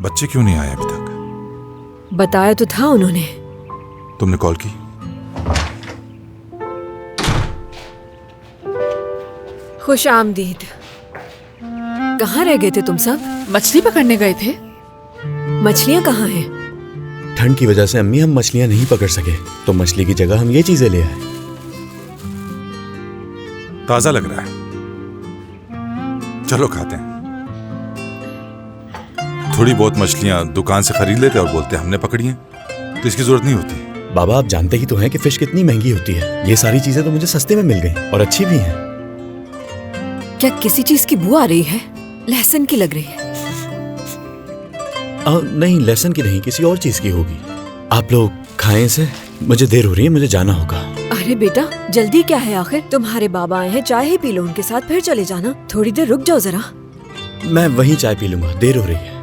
बच्चे क्यों नहीं आए अभी तक? बताया तो था उन्होंने। तुमने कॉल की? खुश आमदीद। कहाँ रह गए थे तुम सब? मछली पकड़ने गए थे। मछलियाँ कहाँ हैं? ठंड की वजह से अम्मी हम मछलियां नहीं पकड़ सके, तो मछली की जगह हम ये चीजें ले आए। ताजा लग रहा है, चलो खाते हैं। थोड़ी बहुत मछलियां दुकान से खरीद लेते और बोलते हमने पकड़ी हैं, तो इसकी जरूरत नहीं होती। बाबा आप जानते ही तो हैं कि फिश कितनी महंगी होती है। ये सारी चीजें तो मुझे सस्ते में मिल गई और अच्छी भी हैं। क्या किसी चीज की बू आ रही है? लहसुन की लग रही है। नहीं, लहसुन की नहीं, किसी और चीज की होगी। आप लोग खाएं इसे, मुझे देर हो रही है, मुझे जाना होगा। अरे बेटा, जल्दी क्या है आखिर? तुम्हारे बाबा आए हैं, चाय ही पी लो उनके साथ, फिर चले जाना। थोड़ी देर रुक जाओ जरा। मैं वहीं चाय पी लूंगा, देर हो रही है।